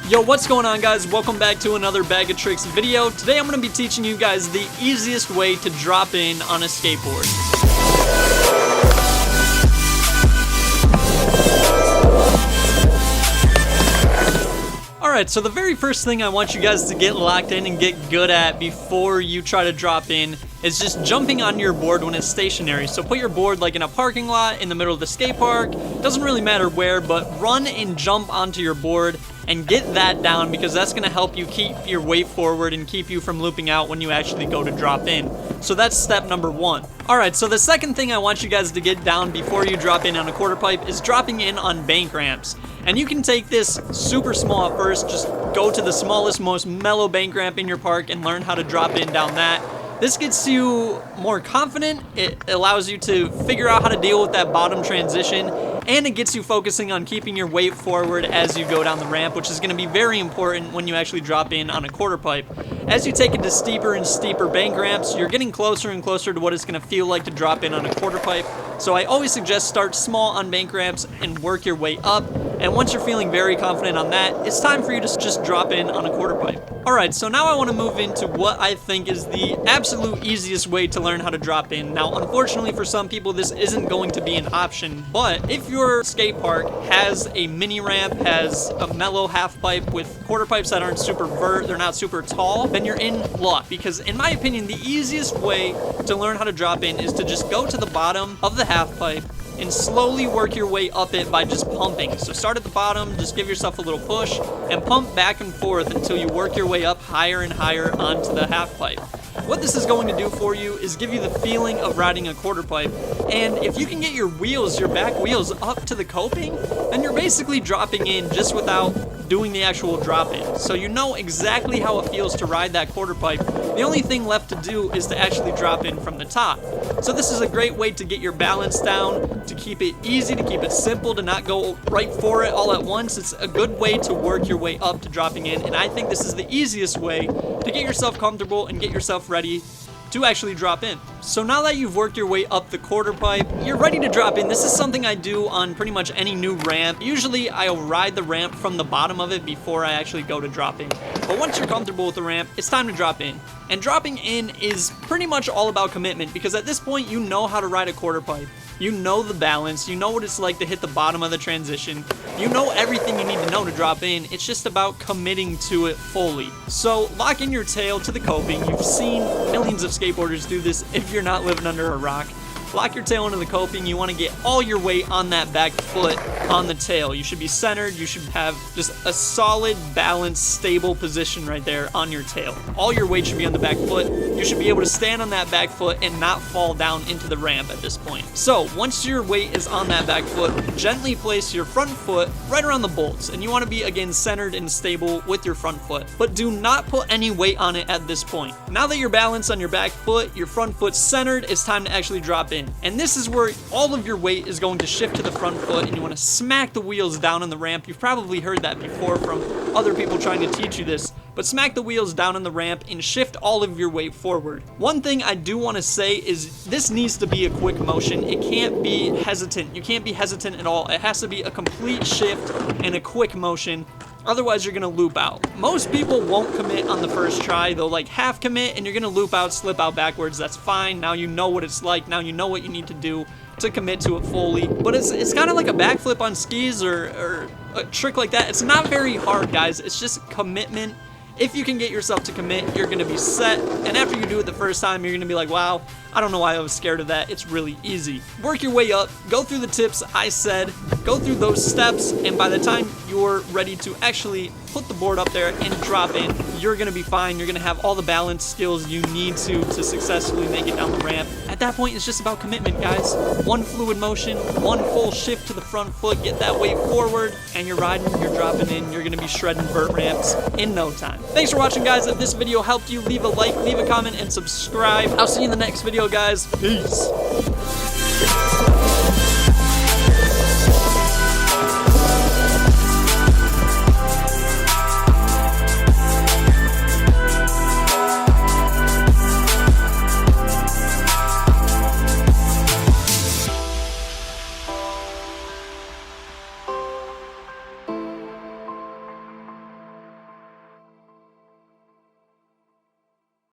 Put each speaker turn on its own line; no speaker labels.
Yo, what's going on, guys? Welcome back to another Bag of Tricks video. Today I'm going to be teaching you guys the easiest way to drop in on a skateboard. Alright, so the very first thing I want you guys to get locked in and get good at before you try to drop in is just jumping on your board when it's stationary. So put your board like in a parking lot, in the middle of the skate park, doesn't really matter where, but run and jump onto your board and get that down, because that's going to help you keep your weight forward and keep you from looping out when you actually go to drop in. So that's step number one. Alright, so the second thing I want you guys to get down before you drop in on a quarter pipe is dropping in on bank ramps. And you can take this super small at first, just go to the smallest, most mellow bank ramp in your park and learn how to drop in down that. This gets you more confident, it allows you to figure out how to deal with that bottom transition, and it gets you focusing on keeping your weight forward as you go down the ramp, which is going to be very important when you actually drop in on a quarter pipe. As you take it to steeper and steeper bank ramps, you're getting closer and closer to what it's going to feel like to drop in on a quarter pipe. So I always suggest start small on bank ramps and work your way up. And once you're feeling very confident on that, it's time for you to just drop in on a quarter pipe. Alright, so now I want to move into what I think is the absolute easiest way to learn how to drop in. Now, unfortunately for some people, this isn't going to be an option, but if your skate park has a mini ramp, has a mellow half pipe with quarter pipes that aren't super they're not super tall, then you're in luck. Because in my opinion, the easiest way to learn how to drop in is to just go to the bottom of the half pipe and slowly work your way up it by just pumping. So start at the bottom, just give yourself a little push, and pump back and forth until you work your way up higher and higher onto the half pipe. What this is going to do for you is give you the feeling of riding a quarter pipe, and if you can get your wheels, your back wheels, up to the coping, then you're basically dropping in just without doing the actual drop in. So you know exactly how it feels to ride that quarter pipe. The only thing left to do is to actually drop in from the top. So this is a great way to get your balance down, to keep it easy, to keep it simple, to not go right for it all at once. It's a good way to work your way up to dropping in, and I think this is the easiest way to get yourself comfortable and get yourself ready to actually drop in. So now that you've worked your way up the quarter pipe, you're ready to drop in. This is something I do on pretty much any new ramp. Usually I'll ride the ramp from the bottom of it before I actually go to drop in. But once you're comfortable with the ramp, it's time to drop in. And dropping in is pretty much all about commitment, because at this point you know how to ride a quarter pipe. You know the balance, you know what it's like to hit the bottom of the transition, you know everything you need to know to drop in. It's just about committing to it fully. So lock in your tail to the coping. You've seen millions of skateboarders do this if you're not living under a rock. Lock your tail into the coping. You want to get all your weight on that back foot on the tail. You should be centered. You should have just a solid, balanced, stable position right there on your tail. All your weight should be on the back foot. You should be able to stand on that back foot and not fall down into the ramp at this point. So once your weight is on that back foot, gently place your front foot right around the bolts. And you want to be, again, centered and stable with your front foot. But do not put any weight on it at this point. Now that you're balanced on your back foot, your front foot's centered, it's time to actually drop in. And this is where all of your weight is going to shift to the front foot, and you want to smack the wheels down on the ramp. You've probably heard that before from other people trying to teach you this, but smack the wheels down on the ramp and shift all of your weight forward. One thing I do want to say is this needs to be a quick motion. It can't be hesitant. You can't be hesitant at all. It has to be a complete shift and a quick motion. Otherwise, you're going to loop out. Most people won't commit on the first try. They'll like half commit, and you're going to loop out, slip out backwards. That's fine. Now you know what it's like. Now you know what you need to do to commit to it fully. But it's kind of like a backflip on skis or a trick like that. It's not very hard, guys. It's just commitment. If you can get yourself to commit, you're going to be set. And after you do it the first time, you're going to be like, wow, I don't know why I was scared of that. It's really easy. Work your way up. Go through the tips I said. Go through those steps. And by the time you're ready to actually put the board up there and drop in, you're going to be fine. You're going to have all the balance skills you need to successfully make it down the ramp. At that point, it's just about commitment, guys. One fluid motion, one full shift to the front foot, get that weight forward, and you're riding, you're dropping in, you're going to be shredding vert ramps in no time. Thanks for watching, guys. If this video helped you, leave a like, leave a comment, and subscribe. I'll see you in the next video, guys. Peace.